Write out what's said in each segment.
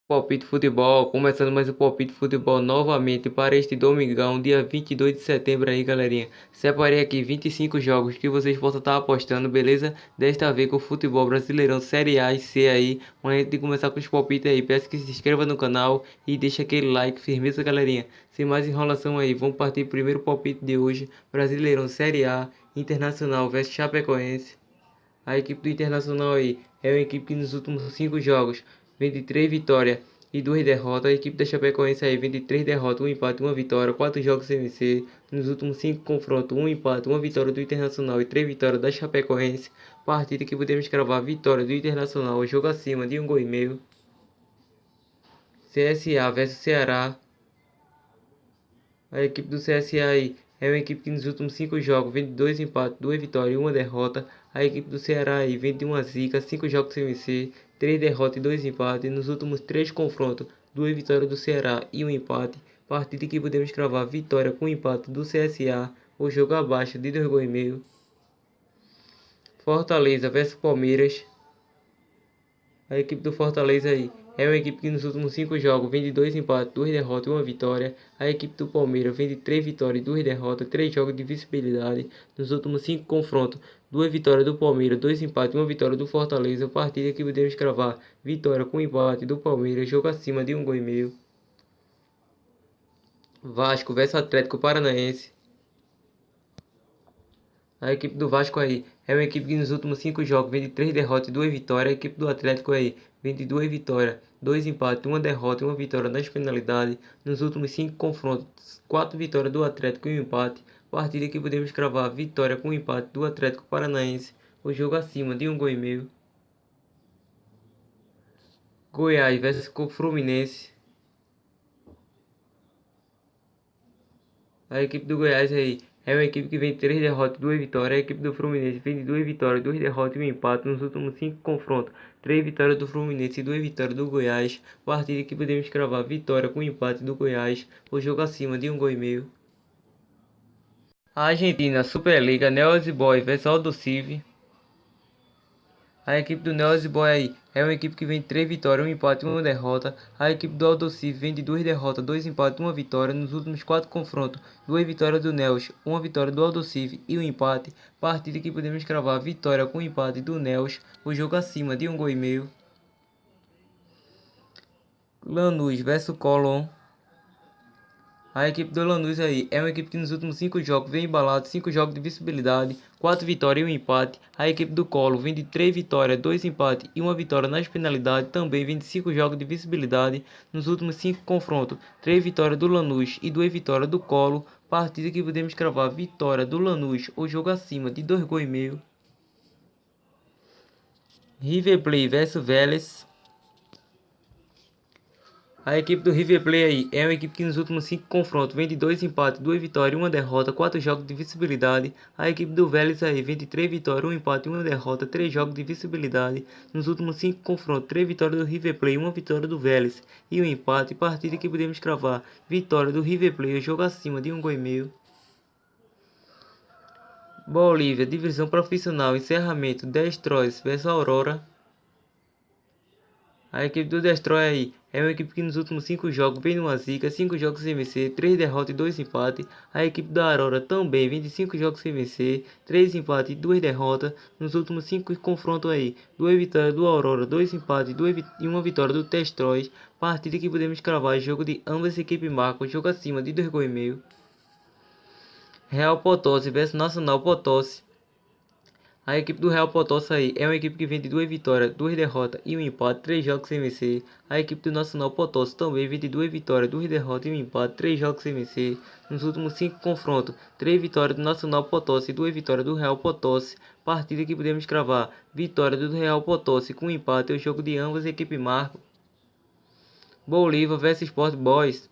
Palpite Futebol, começando mais o Palpite Futebol novamente para este domingão, dia 22 de setembro aí, galerinha. Separei aqui 25 jogos que vocês possam estar apostando, beleza? Desta vez com o futebol brasileirão Série A e C aí. Antes de começar com os palpites aí, peço que se inscreva no canal e deixe aquele like, firmeza, galerinha. Sem mais enrolação aí, vamos partir pro primeiro palpite de hoje. Brasileirão Série A, Internacional vs Chapecoense. A equipe do Internacional aí é uma equipe que nos últimos 5 jogos vem de 3 vitórias e 2 derrotas. A equipe da Chapecoense aí vem de 3 derrotas, 1 empate e 1 vitória, 4 jogos sem vencer. Nos últimos 5 confrontos, 1 empate, 1 vitória do Internacional e 3 vitórias da Chapecoense. Partida que podemos cravar vitória do Internacional, jogo acima de 1,5 gol. CSA vs Ceará. A equipe do CSA aí é uma equipe que nos últimos 5 jogos vem de 2 empates, 2 vitórias e 1 derrota. A equipe do Ceará aí vem de uma zica, 5 jogos sem vencer, 3 derrotas e 2 empates. Nos últimos 3 confrontos, 2 vitórias do Ceará e 1 empate. Partida que podemos cravar vitória com empate do CSA, ou jogo abaixo de 2,5 gols. Fortaleza vs Palmeiras. A equipe do Fortaleza aí é uma equipe que nos últimos 5 jogos vem de 2 empates, 2 derrotas e 1 vitória. A equipe do Palmeiras vem de 3 vitórias e 2 derrotas, 3 jogos de visibilidade. Nos últimos 5 confrontos, 2 vitórias do Palmeiras, 2 empates e 1 vitória do Fortaleza. Partida que podemos cravar vitória com empate do Palmeiras, jogo acima de 1,5 gol. Vasco vs Atlético Paranaense. A equipe do Vasco aí é uma equipe que nos últimos 5 jogos vem de 3 derrotas e 2 vitórias. A equipe do Atlético aí vem de 2 vitórias, 2 empates, 1 derrota e 1 vitória nas penalidades. Nos últimos 5 confrontos, 4 vitórias do Atlético e 1 empate. Partida que podemos cravar vitória com empate do Atlético Paranaense. O jogo acima de 1,5 gol. Goiás vs Fluminense. A equipe do Goiás aí é uma equipe que vem de 3 derrotas e 2 vitórias. A equipe do Fluminense vem de 2 vitórias, 2 derrotas e 1 empate. Nos últimos 5 confrontos, 3 vitórias do Fluminense e 2 vitórias do Goiás. Partida que podemos cravar vitória com empate do Goiás. O jogo acima de 1,5 gol. A Argentina Superliga, Newell's Boys vs Aldo Civi. A equipe do Newell's Boys aí é uma equipe que vem de 3 vitórias, 1 empate e 1 derrota. A equipe do Aldo Civi vem de 2 derrotas, 2 empates e 1 vitória. Nos últimos 4 confrontos, 2 vitórias do Newell's, 1 vitória do Aldo Civi e 1 empate. Partida que podemos cravar vitória com empate do Newell's. O jogo acima de 1,5 gol. Lanús vs Colón. A equipe do Lanús aí é uma equipe que nos últimos 5 jogos vem embalado, 5 jogos de visibilidade, 4 vitórias e 1 empate. A equipe do Colo vem de 3 vitórias, 2 empates e 1 vitória nas penalidades. Também vem de 5 jogos de visibilidade. Nos últimos 5 confrontos, 3 vitórias do Lanús e 2 vitórias do Colo. Partida que podemos cravar vitória do Lanús, ou jogo acima de 2,5 gols. River Plate vs Vélez. A equipe do River Plate aí é uma equipe que nos últimos 5 confrontos vem de 2 empates, 2 vitórias e 1 derrota, 4 jogos de visibilidade. A equipe do Vélez aí vem de 3 vitórias, 1 empate e 1 derrota, 3 jogos de visibilidade. Nos últimos 5 confrontos, 3 vitórias do River Plate, 1 vitória do Vélez e 1 empate. Partida que podemos cravar vitória do River Plate, jogo acima de 1,5 gol. Bolívia, divisão profissional, encerramento, Destroyers vs Aurora. A equipe do Destroy aí é uma equipe que nos últimos 5 jogos vem numa zica, 5 jogos sem vencer, 3 derrotas e 2 empates. A equipe da Aurora também vem de 5 jogos sem vencer, 3 empates e 2 derrotas. Nos últimos 5 confrontos aí, 2 vitórias do Aurora, 2 empates e 1 vitória do Destroy. Partida que podemos cravar jogo de ambas as equipes marcam, jogo acima de 2,5 gols. Real Potosí vs Nacional Potosí. A equipe do Real Potosí aí é uma equipe que vem de 2 vitórias, 2 derrotas e 1 empate, 3 jogos sem vencer. A equipe do Nacional Potosí também vem de 2 vitórias, 2 derrotas e 1 empate, 3 jogos sem vencer. Nos últimos 5 confrontos, 3 vitórias do Nacional Potosí e 2 vitórias do Real Potosí. Partida que podemos cravar vitória do Real Potosí com empate. O jogo de ambas as equipes marcam. Bolívar vs Sport Boys.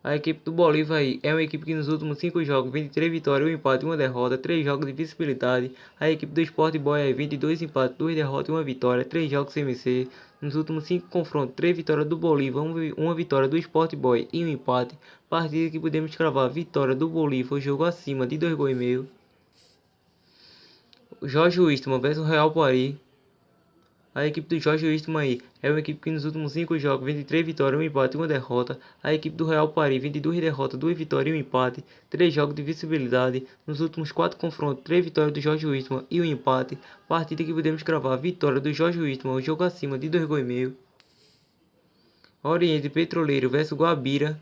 A equipe do Bolívar aí é uma equipe que nos últimos 5 jogos vem de 3 vitórias, 1 empate e 1 derrota, 3 jogos de visibilidade. A equipe do Sport Boys aí vem de 2 empates, 2 derrotas e 1 vitória, 3 jogos sem vencer. Nos últimos 5 confrontos, 3 vitórias do Bolívar, 1 vitória do Sport Boys e 1 empate. Partida que podemos cravar vitória do Bolívar, o jogo acima de 2,5 gols. Jorge Wilstermann vs Real Paris. A equipe do Jorge Wilstermann aí é uma equipe que nos últimos 5 jogos vem de 3 vitórias, 1 empate e 1 derrota. A equipe do Real Paris vem de 2 derrotas, 2 vitórias e 1 empate, 3 jogos de visibilidade. Nos últimos 4 confrontos, 3 vitórias do Jorge Wilstermann e 1 empate. Partida que podemos cravar: vitória do Jorge Wilstermann, o jogo acima de 2 gols e meio. Oriente Petroleiro versus Guabira.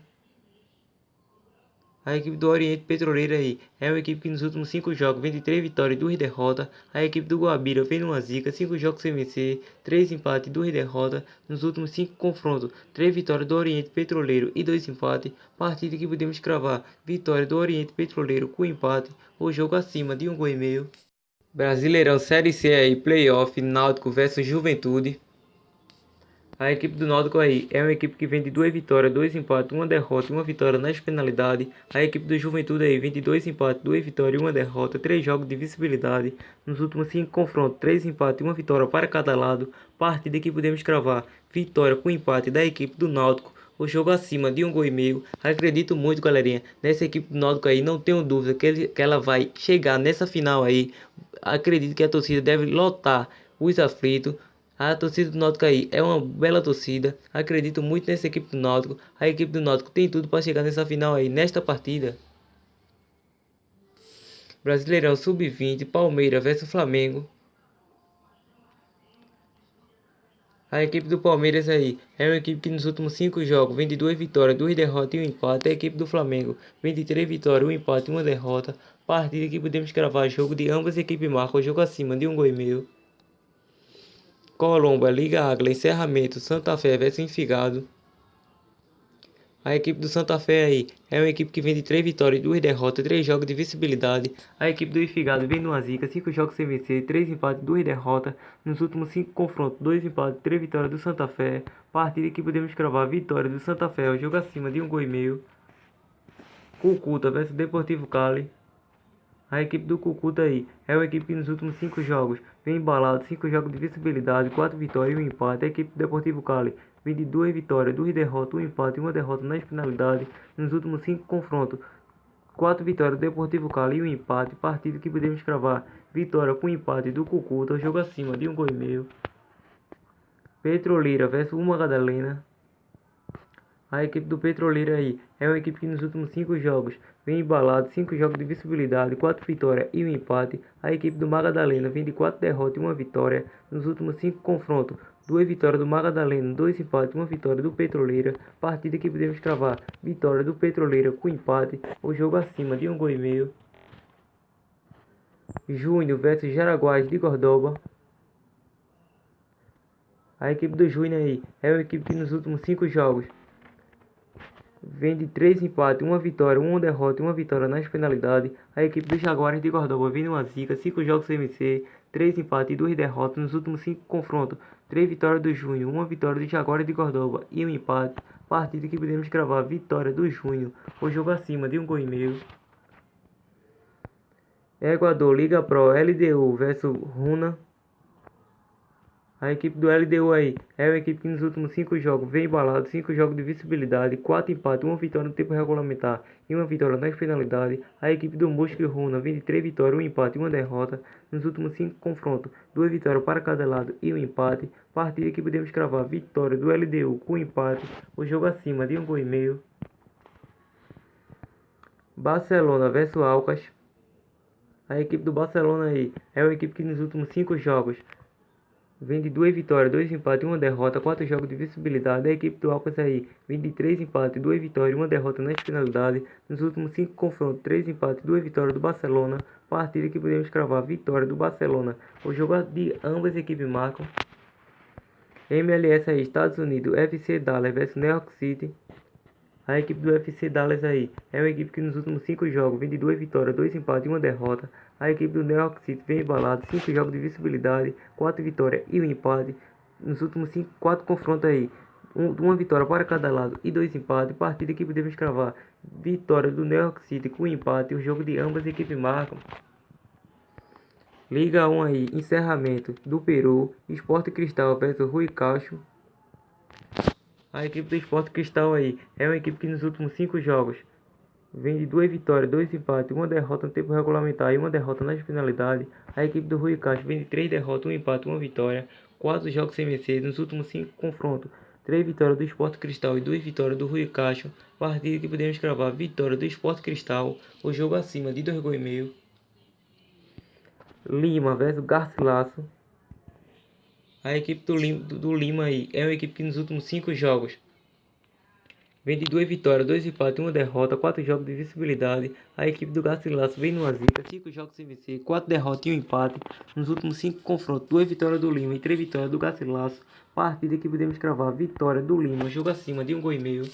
A equipe do Oriente Petroleiro aí é uma equipe que nos últimos 5 jogos vem de 3 vitórias e 2 derrotas. A equipe do Guabira vem numa zica, 5 jogos sem vencer, 3 empates e 2 derrotas. Nos últimos 5 confrontos, 3 vitórias do Oriente Petroleiro e 2 empates. Partida que podemos cravar: vitória do Oriente Petroleiro com empate, o jogo acima de 1 gol e meio. Brasileirão Série C aí, Playoff, Náutico versus Juventude. A equipe do Náutico aí é uma equipe que vem de 2 vitórias, 2 empates, 1 derrota e 1 vitória nas penalidades. A equipe do Juventude aí vem de 2 empates, 2 vitórias e 1 derrota, 3 jogos de visibilidade. Nos últimos 5 confrontos, 3 empates e 1 vitória para cada lado. Partida que podemos cravar: vitória com empate da equipe do Náutico, o jogo acima de 1 gol e meio. Acredito muito, galerinha, nessa equipe do Náutico aí, não tenho dúvida que ela vai chegar nessa final aí. Acredito que a torcida deve lotar os aflitos. A torcida do Náutico aí é uma bela torcida. Acredito muito nessa equipe do Náutico. A equipe do Náutico tem tudo para chegar nessa final aí, nesta partida. Brasileirão Sub-20, Palmeiras versus Flamengo. A equipe do Palmeiras aí é uma equipe que nos últimos 5 jogos vem de 2 vitórias, 2 derrotas e 1 empate. A equipe do Flamengo vem de 3 vitórias, 1 empate e 1 derrota. Partida que podemos cravar: jogo de ambas equipes marcam, o jogo acima de 1 gol e meio. Colomba, Liga Águila, Encerramento, Santa Fé versus Envigado. A equipe do Santa Fé aí é uma equipe que vem de 3 vitórias, 2 derrotas, 3 jogos de visibilidade. A equipe do Envigado vem numa zica, 5 jogos sem vencer, 3 empates, 2 derrotas. Nos últimos 5 confrontos, 2 empates, 3 vitórias do Santa Fé. Partida que podemos cravar: vitória do Santa Fé, o jogo acima de 1 gol e meio. Cúcuta versus Deportivo Cali. A equipe do Cúcuta aí é uma equipe que nos últimos 5 jogos vem embalado, 5 jogos de visibilidade, 4 vitórias e 1 empate. A equipe do Deportivo Cali vem de 2 vitórias, 2 derrotas, 1 empate e 1 derrota nas penalidades. Nos últimos 5 confrontos, 4 vitórias do Deportivo Cali e 1 empate. Partida que podemos cravar: vitória com empate do Cúcuta, jogo acima de 1 gol e meio. Petroleira versus Uma Madalena. A equipe do Petroleiro aí é uma equipe que nos últimos 5 jogos vem embalado, 5 jogos de visibilidade, 4 vitórias e 1 empate. A equipe do Magadalena vem de 4 derrotas e 1 vitória. Nos últimos 5 confrontos, 2 vitórias do Magadalena, 2 empates e 1 vitória do Petroleira. Partida que podemos cravar: vitória do Petroleira com empate, o jogo acima de 1 gol e meio. Júnior versus Jaraguás de Cordoba. A equipe do Júnior aí é uma equipe que nos últimos 5 jogos vem de 3 empates, 1 vitória, 1 derrota e 1 vitória nas penalidades. A equipe dos Jaguares de Cordoba vem numa zica, 5 jogos sem vencer, 3 empates e 2 derrotas. Nos últimos 5 confrontos, 3 vitórias do Júnior, 1 vitória dos Jaguares de Cordoba e 1 empate. Partida que podemos cravar: vitória do Júnior, o jogo acima de 1 gol e meio. Equador, Liga Pro, LDU versus Runa. A equipe do LDU aí é uma equipe que nos últimos 5 jogos vem embalado, 5 jogos de visibilidade, 4 empates, 1 vitória no tempo regulamentar e 1 vitória nas penalidades. A equipe do Mosca e Runa vem de 3 vitórias, 1 empate e 1 derrota. Nos últimos 5 confrontos, 2 vitórias para cada lado e 1 empate. Partida que podemos cravar: vitória do LDU com empate, o jogo acima de 1 gol e meio. Barcelona versus Alcas. A equipe do Barcelona aí é uma equipe que nos últimos 5 jogos vem de 2 vitórias, 2 empates e 1 derrota, 4 jogos de visibilidade. A equipe do Alcas aí vem de 3 empates, 2 vitórias e 1 derrota nas finalidades. Nos últimos 5 confrontos, 3 empates e 2 vitórias do Barcelona. Partida que podemos cravar: vitória do Barcelona, o jogo de ambas equipes marcam. MLS aí, Estados Unidos, FC Dallas versus New York City. A equipe do FC Dallas aí é uma equipe que nos últimos 5 jogos vem de 2 vitórias, 2 empates e 1 derrota. A equipe do New York City vem embalado, 5 jogos de visibilidade, 4 vitórias e 1 empate. Nos últimos 4 confrontos aí, 1 vitória para cada lado e 2 empates. Partida que podemos cravar: vitória do New York City com empate, o jogo de ambas equipes marcam. Liga 1 aí, encerramento do Peru, Sport Cristal versus Rui Cacho. A equipe do Sport Cristal aí é uma equipe que nos últimos 5 jogos Vem de 2 vitórias, 2 empates, 1 derrota no tempo regulamentar e 1 derrota nas penalidades. A equipe do Rui Castro vem de 3 derrotas, 1 empate, 1 vitória, 4 jogos sem vencer nos últimos 5 confrontos. 3 vitórias do Sport Cristal e 2 vitórias do Rui Castro. Partida que podemos cravar: vitória do Sport Cristal, o jogo acima de 2 gols e meio. Lima versus Garcilaso. A equipe do Lima aí é uma equipe que nos últimos 5 jogos vem de 2 vitórias, 2 empates, 1 derrota, 4 jogos de visibilidade. A equipe do Garcilaso vem numa zica, 5 jogos sem vencer, 4 derrotas e 1 empate nos últimos 5 confrontos. 2 vitórias do Lima e 3 vitórias do Garcilaso. Partida que podemos cravar: vitória do Lima, jogo acima de 1 gol e meio.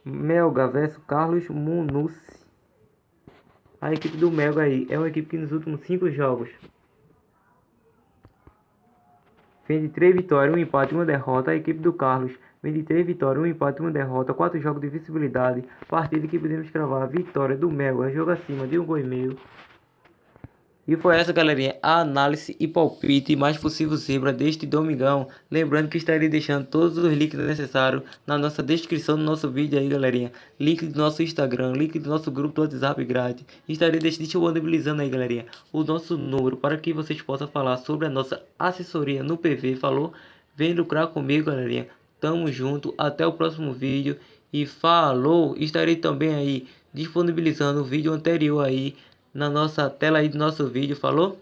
Melga versus Carlos Munucci. A equipe do Melga aí é uma equipe que nos últimos 5 jogos vem de 3 vitórias, 1 empate e 1 derrota. A equipe do Carlos vem de 3 vitórias, 1 empate e 1 derrota, 4 jogos de visibilidade. Partida que podemos cravar: vitória do Melga, jogo acima de 1 gol e meio. E foi essa, galerinha, a análise e palpite mais possível zebra deste domingão. Lembrando que estarei deixando todos os links necessários na nossa descrição do nosso vídeo aí, galerinha. Link do nosso Instagram, link do nosso grupo do WhatsApp grátis. Estarei disponibilizando aí, galerinha, o nosso número para que vocês possam falar sobre a nossa assessoria no PV. Falou? Vem lucrar comigo, galerinha. Tamo junto, até o próximo vídeo e falou! Estarei também aí disponibilizando o vídeo anterior aí na nossa tela aí do nosso vídeo. Falou?